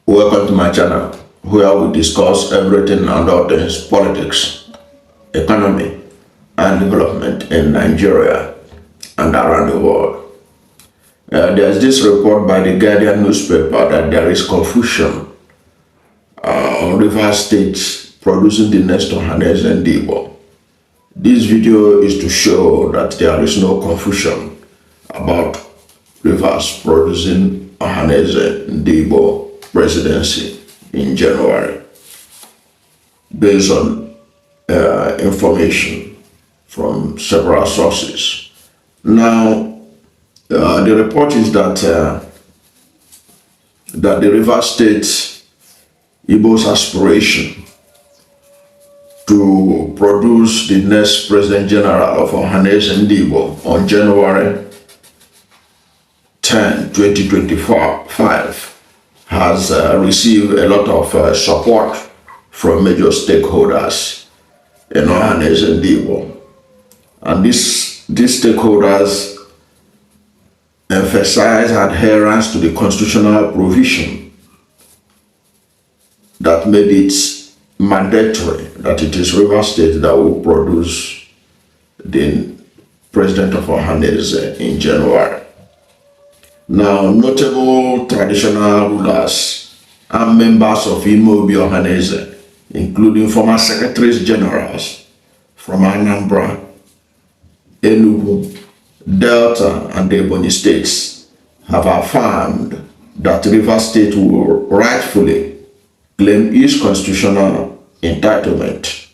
Welcome to my channel, where we discuss everything and all things politics, economy, and development in Nigeria and around the world. There's this report by the Guardian newspaper that there is confusion on Rivers State producing the next Ohaneze Ndigbo. This video is to show that there is no confusion about Rivers producing Ohaneze Ndigbo presidency in January, based on information from several sources. Now, the report is that the Rivers State Igbo's aspiration to produce the next President General of Ohaneze Ndigbo on January 10, 2025 has received a lot of support from major stakeholders in Ohaneze Ndigbo. And these stakeholders emphasize adherence to the constitutional provision that made it mandatory that it is Rivers State that will produce the president of Ohaneze in January. Now, notable traditional rulers and members of Ohaneze, including former secretaries generals from Anambra, Enugu, Delta, and the Ebonyi states, have affirmed that Rivers State will rightfully claim its constitutional entitlement,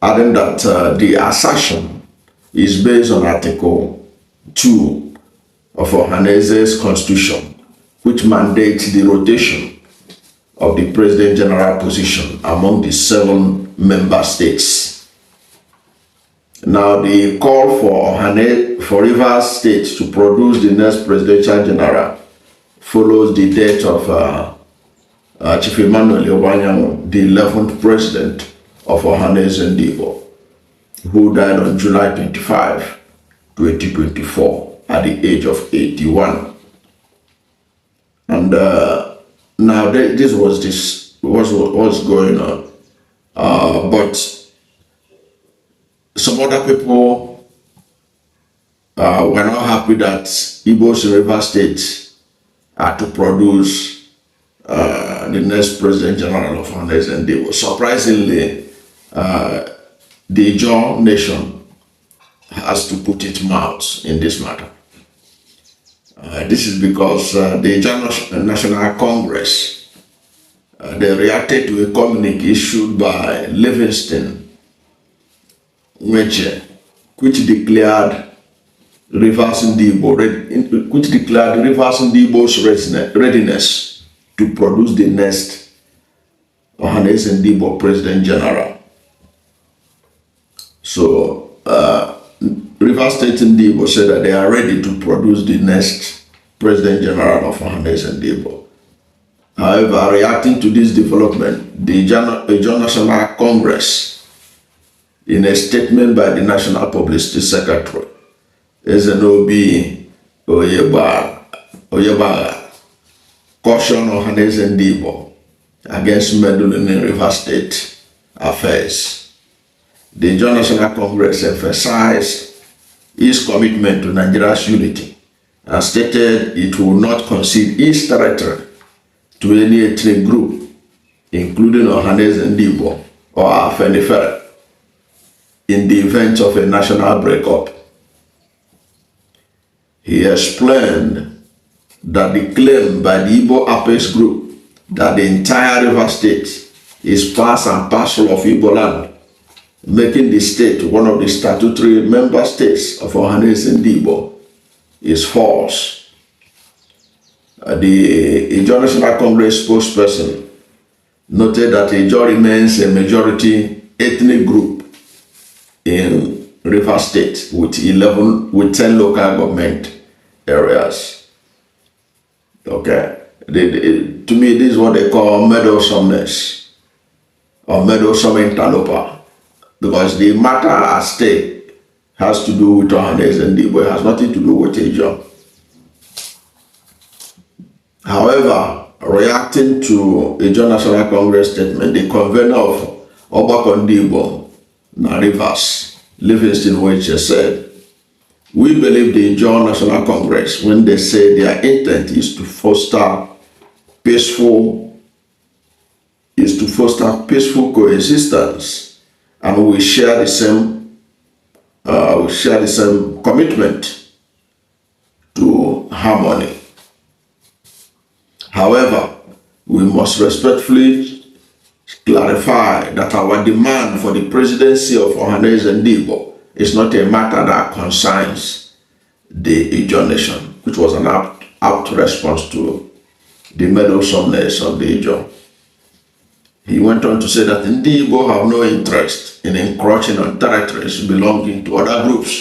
adding that the assertion is based on Article 2 of Ohanese's constitution, which mandates the rotation of the President General position among the 7 member states. Now, the call for Rivers State to produce the next Presidential General follows the death of Chief Emmanuel Ijaw, the 11th President of Ohaneze Ndigbo, who died on July 25, 2024. At the age of 81. And now this was going on. But some other people were not happy that Igbos in Rivers State are to produce the next President General of Ohaneze Ndigbo. Surprisingly, the Ijaw Nation has to put its mouth in this matter. This is because the Ijaw National Congress, they reacted to a communique issued by Livingston, which declared Rivers Ndigbo's readiness to produce the next Ohaneze Ndigbo President General. So, Rivers State Ndigbo said that they are ready to produce the next President General of Ohaneze Ndigbo. However, reacting to this development, the Ijaw National Congress, in a statement by the National Publicity Secretary, Ezenobi Oyebara, cautioned Ohaneze Ndigbo against meddling in Rivers State affairs. The Ijaw National Congress emphasized its commitment to Nigeria's unity and stated it will not concede its territory to any ethnic group, including Ohaneze Ndigbo or Afenifere, in the event of a national breakup. He explained that the claim by the Igbo Apex group that the entire Rivers State is part and parcel of Igbo land, making the state one of the statutory member states of Ohaneze Ndigbo, is false. The Ijaw National Congress spokesperson noted that Ijaw remains a majority ethnic group in Rivers State with 10 local government areas. Okay, to me, this is what they call meddlesomeness or meddlesome interloper. Because the matter at stake has to do with Ohaneze Ndigbo. It has nothing to do with Ijaw. However, reacting to Ijaw National Congress statement, the convener of Ijaw Ndigbo, Rivers, Livingston Wache, said, "We believe the Ijaw National Congress when they say their intent is to foster peaceful coexistence, and we share the same commitment to harmony. However, we must respectfully clarify that our demand for the presidency of Ohanaeze Ndigbo is not a matter that concerns the Ijaw nation," which was an apt response to the meddlesomeness of the Ijaw. He went on to say that Ndigbo have no interest in encroaching on territories belonging to other groups.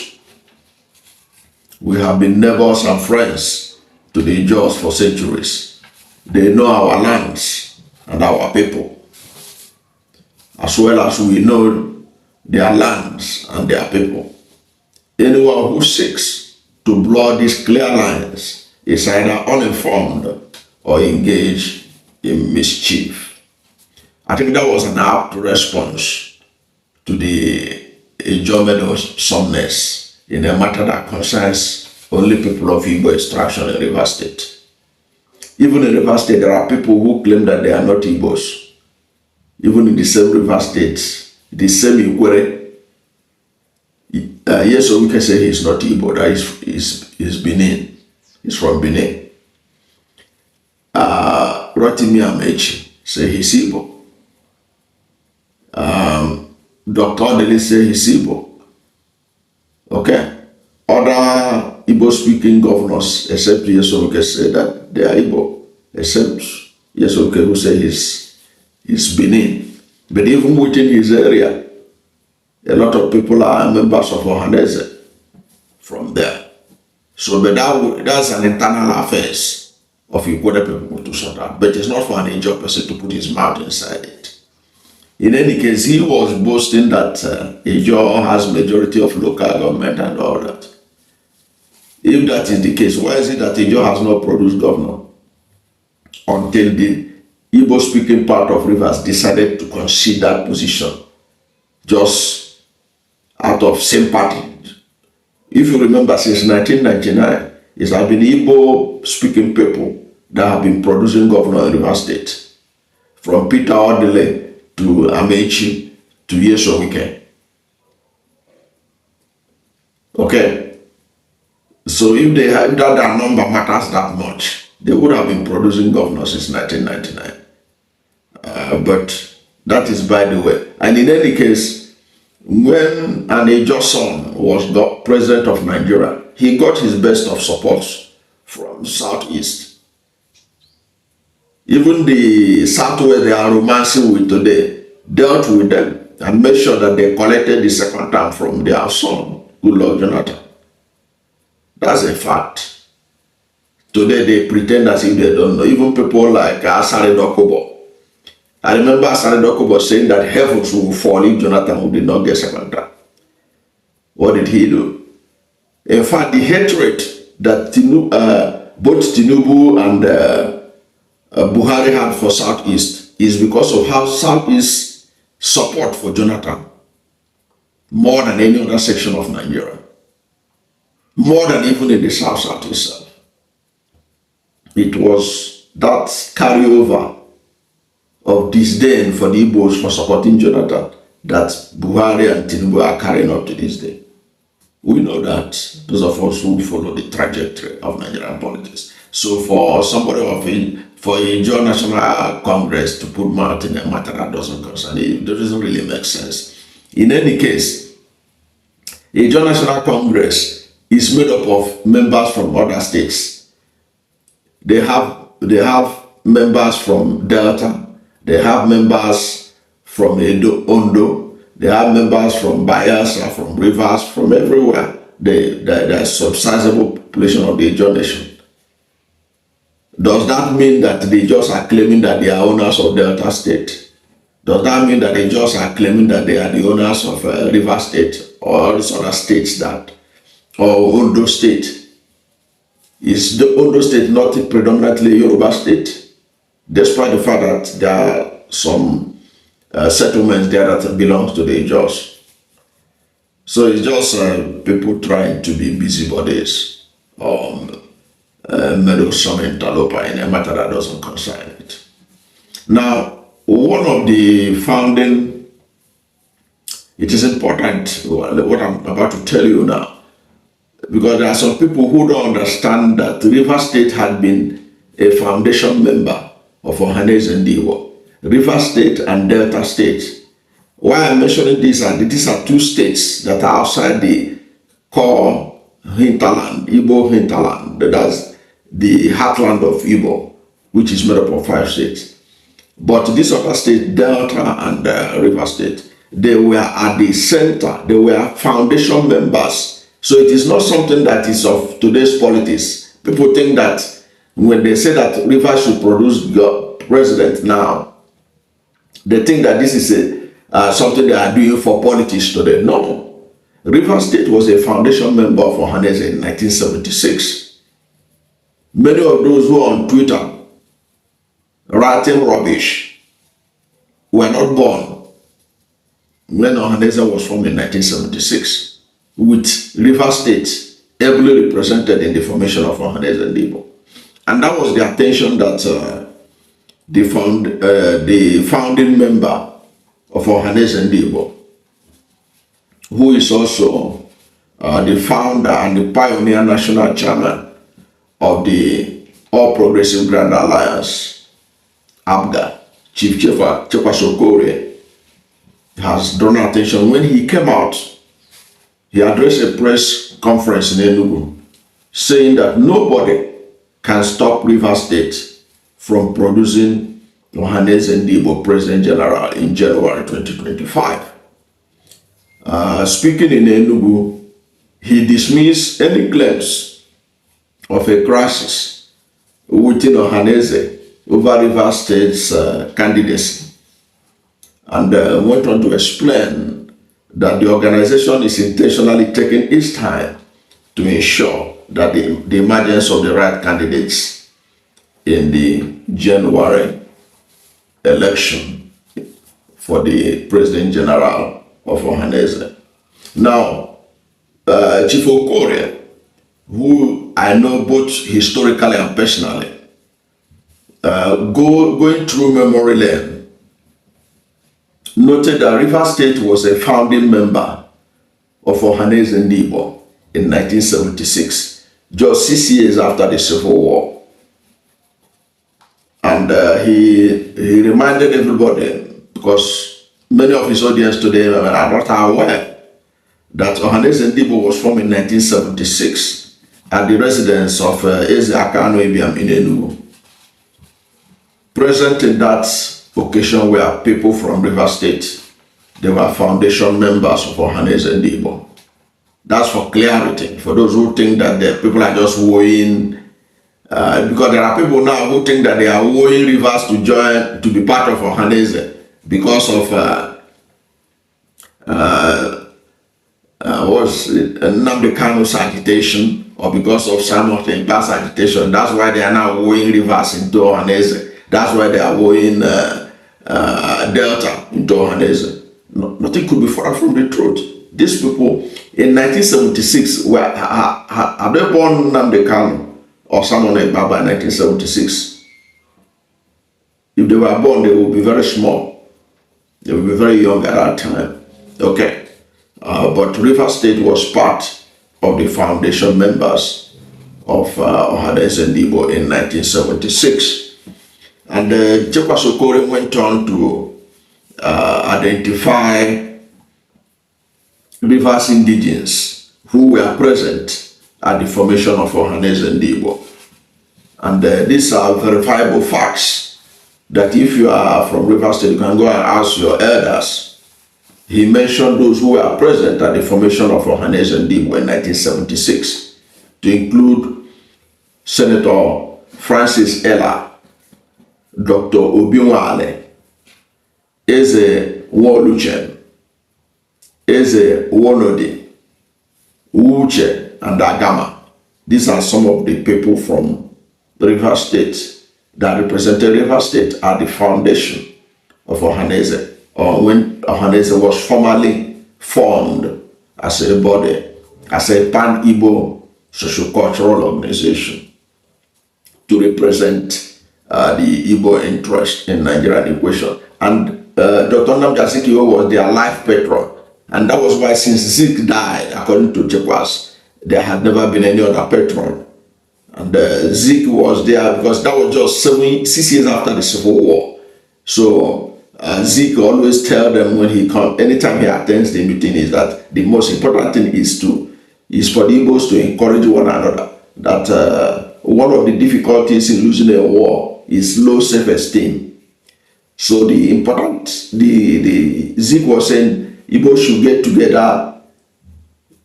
"We have been neighbors and friends to the Ijaws for centuries. They know our lands and our people, as well as we know their lands and their people. Anyone who seeks to blur these clear lines is either uninformed or engaged in mischief." I think that was an apt response to the Ijaw meddlesomeness in a matter that concerns only people of Igbo extraction in Rivers State. Even in Rivers State, there are people who claim that they are not Igbos. Even in the same Rivers State, the same Ikwere, yes, so we can say he's not Igbo, that is Benin. He's from Benin. Rotimi Amechi say he's Igbo. Dr. Odele say he's Igbo. Okay. Other Igbo-speaking governors, except Yesoke, say that they are Igbo, except Yesoke, who say he's Benin. But even within his area, a lot of people are members of Ohaneze from there. So, but that's an internal affairs of Igbo people to sort out. But it's not for an Ijaw person to put his mouth inside it. In any case, he was boasting that Ijaw has majority of local government and all that. If that is the case, why is it that Ijaw has not produced governor until the Igbo-speaking part of Rivers decided to concede that position just out of sympathy? If you remember, since 1999, it has been Igbo-speaking people that have been producing governor in Rivers State, from Peter Odele to Amechi to Yesowike. Okay. So if that their number matters that much, they would have been producing governors since 1999. But that is by the way. And in any case, when an Ijaw son was president of Nigeria, he got his best of support from Southeast. Even the Southwest they are romancing with today dealt with them and made sure that they collected the second term from their son, Goodluck Jonathan. That's a fact. Today they pretend as if they don't know. Even people like Asare Dokubo. I remember Asare Dokubo saying that heavens will fall if Jonathan did not get second term. What did he do? In fact, the hatred that both Tinubu and Buhari had for Southeast is because of how Southeast support for Jonathan more than any other section of Nigeria. More than even in the South itself. It was that carryover of disdain for the Igbos for supporting Jonathan that Buhari and Tinubu are carrying up to this day. We know that, those of us who follow the trajectory of Nigerian politics. So for somebody for Ijaw National Congress to put mouth in a matter that doesn't concern it, doesn't really make sense. In any case, Ijaw National Congress is made up of members from other states. They have members from Delta, they have members from Ondo, they have members from Bayelsa, from Rivers, from everywhere. There's some sizable population of the Ijaw nation. Does that mean that the Ijaws are claiming that they are owners of Delta State? Does that mean that the Ijaws are claiming that they are the owners of Rivers State or all these other states or Ondo State? Is the Ondo State not predominantly Yoruba state? Despite the fact that there are some settlements there that belongs to the Ijaws. So it's just people trying to be busybodies or meddlesome interloper in a matter that doesn't concern it. Now, one of the founding, it is important what I'm about to tell you now, because there are some people who don't understand that River State had been a foundation member of Ohaneze Ndigbo. River State and Delta State. Why I'm mentioning these are two states that are outside the core hinterland, Igbo hinterland. That's the heartland of Igbo, which is made up of 5 states. But this other state, Delta and River State, they were at the center. They were foundation members. So it is not something that is of today's politics. People think that when they say that Rivers should produce president now, they think that this is something they are doing for politics today. No. River State was a foundation member of Ohaneze in 1976. Many of those who are on Twitter writing rubbish were not born when Ohaneze was formed in 1976. With River State ably represented in the formation of Ohaneze Ndigbo. And that was the attention that the founding member of Ohaneze Ndigbo, who is also the founder and the pioneer national chairman of the All Progressive Grand Alliance, ABGA, Chief Sokore, has drawn attention. When he came out, he addressed a press conference in Enugu saying that nobody can stop River State from producing Ohaneze Ndigbo President General in January 2025. Speaking in Enugu, he dismissed any claims of a crisis within Ohaneze over River State's candidacy, and went on to explain that the organization is intentionally taking its time to ensure that the emergence of the right candidates in the January election for the President General of Ohaneze. Now, Chief Okorie, who I know both historically and personally, going through memory lane, noted that River State was a founding member of Ohaneze Ndigbo in 1976, just 6 years after the Civil War. And he reminded everybody, because many of his audience today are not aware, that Ohaneze Ndigbo was formed in 1976 at the residence of Ijaw National Congress in Enugu. Present in that occasion were people from River State. They were foundation members of Ohaneze Ndigbo. That's for clarity, for those who think that the people are just wooing, because there are people now who think that they are wooing Rivers to join, to be part of Ohaneze because of Nnamdi Kanu's agitation, or because of Samuel Temba's agitation. That's why they are now wooing Rivers into Ohaneze. That's why they are wooing Delta into Ohaneze. Nothing could be further from the truth. These people in 1976 had they born Nnamdi Kanu or Samuel Temba in 1976? If they were born, they would be very small. They would be very young at that time. Okay. But River State was part of the foundation members of Ohaneze Ndigbo in 1976. And Chief Sokore went on to identify Rivers indigenes who were present at the formation of Ohaneze Ndigbo. And these are verifiable facts that if you are from River State, you can go and ask your elders. He mentioned those who were present at the formation of Ohaneze Ndigbo in 1976, to include Senator Francis Ella, Dr. Obiwale, Eze Woluchen, Eze Wonodi, Uche and Agama. These are some of the people from River State that represented River State at the foundation of Ohaneze, or when Ohaneze was formally formed as a body, as a Pan-Igbo socio-cultural organization to represent the Igbo interest in Nigerian equation. And Dr. Nnamdi Azikiwe was their life patron. And that was why since Zik died, according to Chekwas, there had never been any other patron. And Zik was there because that was just 6 years after the Civil War. So Zik always tell them when he comes, anytime he attends the meeting, is that the most important thing is for the Igbos to encourage one another. That one of the difficulties in losing a war is low self-esteem. So the Zik was saying Igbo should get together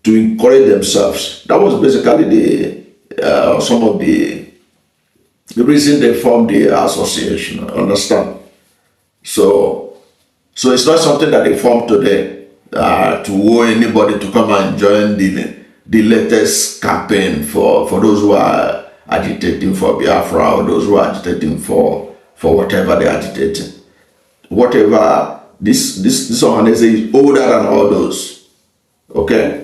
to encourage themselves. That was basically some of the reason they formed the association. Understand? So it's not something that they formed today to woo anybody to come and join the latest campaign for those who are agitating for Biafra, or those who are agitating for whatever they're agitating. Whatever, this Ohaneze is older than all those. Okay?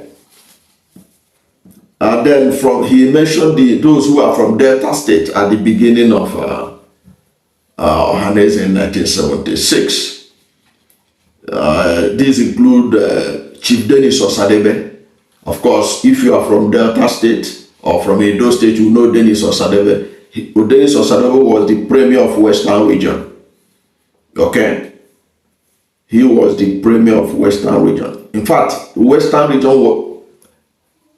And then he mentioned those who are from Delta State at the beginning of Ohaneze in 1976. These include Chief Dennis Osadebe. Of course, if you are from Delta State or from Edo State, you know Dennis Osadebe. Dennis Osadebe was the Premier of Western Region. Okay? He was the Premier of Western Region. In fact, Western Region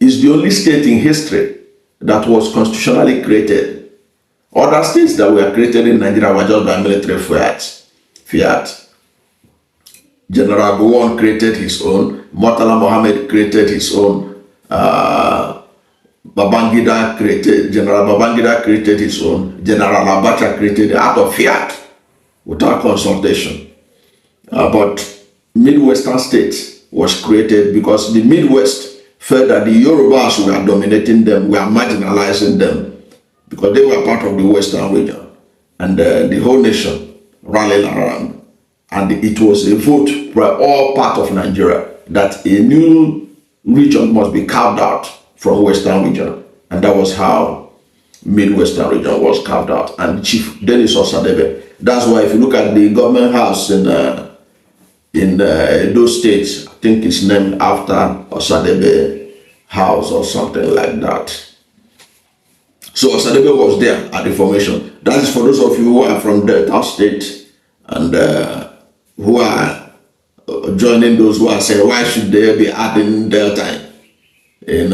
is the only state in history that was constitutionally created. Other states that were created in Nigeria were just by military fiat. General Gowon created his own. Murtala Mohammed created his own. General Babangida created his own. General Abacha created it out of fiat, without consultation. But Midwestern states was created because the Midwest felt that the Yorubas were dominating them, were marginalizing them, because they were part of the Western region. And the whole nation rallied around. And it was a vote by all part of Nigeria that a new region must be carved out from Western region. And that was how Midwestern region was carved out. And Chief Dennis Osadebe. That's why if you look at the government house in those states, I think it's named after Osadebe House or something like that. So Osadebe was there at the formation. That is for those of you who are from Delta State and who are joining those who are saying, why should they be adding Delta in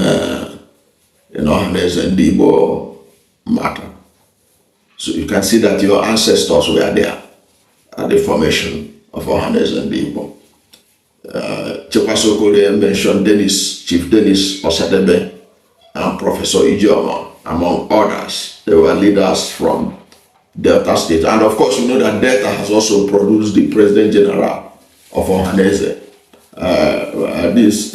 Ohaneze Ndigbo matter? So you can see that your ancestors were there at the formation of Ohaneze Ndigbo. Chekwasokore mentioned Chief Dennis Osadebe and Professor Ijaw, among others. They were leaders from Delta State. And of course, you know that Delta has also produced the President General of Ohaneze. This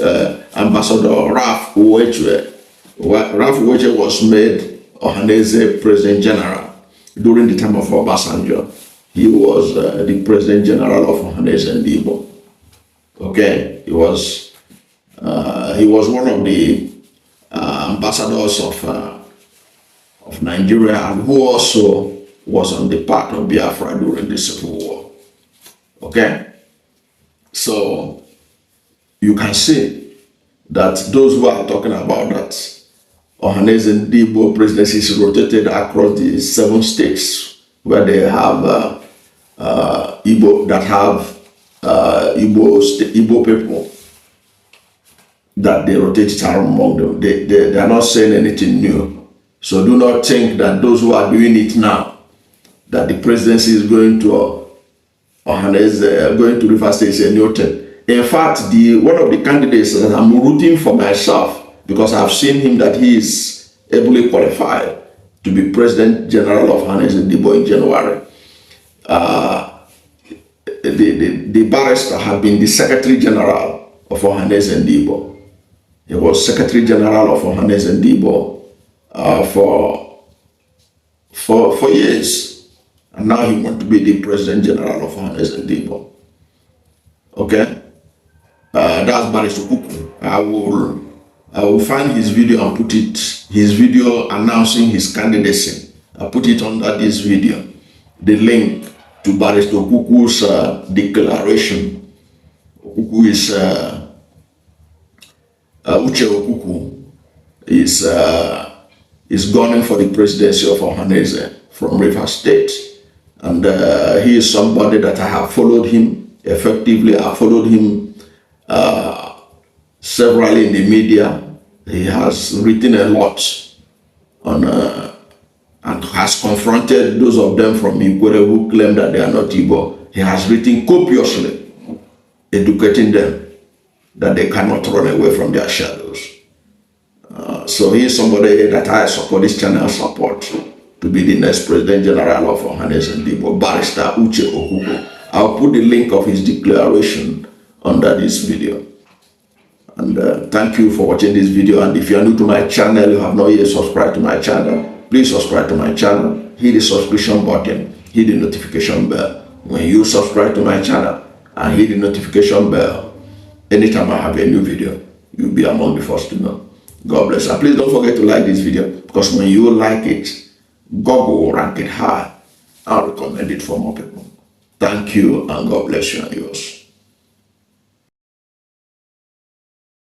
Ambassador Ralph Uwechwe. Ralph Uwechwe was made Ohaneze President General during the time of Obasanjo. He was the President General of Ohaneze Ndigbo. Okay, he was one of the ambassadors of Nigeria, and who also was on the part of Biafra during the Civil War. Okay, so you can see that those who are talking about that Ohaneze Ndigbo presidency is rotated across the 7 states where they have Igbo that have Igbo people, that they rotate it around among them. They are not saying anything new. So do not think that those who are doing it now, that the presidency is going to Ohaneze, going to River State, is a new thing. In fact, one of the candidates that I'm rooting for myself, because I've seen him that he is ably qualified to be President General of Ohaneze Ndigbo in January. The barrister had been the Secretary General of Ohaneze Ndigbo. He was Secretary General of Ohaneze Ndigbo for years. And now he wants to be the President General of Ohanaeze Ndigbo. Okay? That's Barrister Kuku. I will find his video and put it, his video announcing his candidacy. I'll put it under this video. The link to Barrister Kuku's declaration. Kuku is Ijaw Kuku is gunning for the presidency of Ohaneze from Rivers State. And he is somebody that I have followed him effectively. I followed him severally in the media. He has written a lot on and has confronted those of them from Ikwere who claim that they are not Igbo. He has written copiously, educating them that they cannot run away from their shadows. So he is somebody that I support, this channel support, to be the next President General of Ohanaeze Ndigbo, Barrister Ijaw Kuku. I'll put the link of his declaration under this video. And thank you for watching this video. And if you are new to my channel, you have not yet subscribed to my channel, please subscribe to my channel. Hit the subscription button, hit the notification bell. When you subscribe to my channel and hit the notification bell, anytime I have a new video, you'll be among the first to know. God bless. And please don't forget to like this video, because when you like it, Google will rank it high. I'll recommend it for more people. Thank you, and God bless you and yours.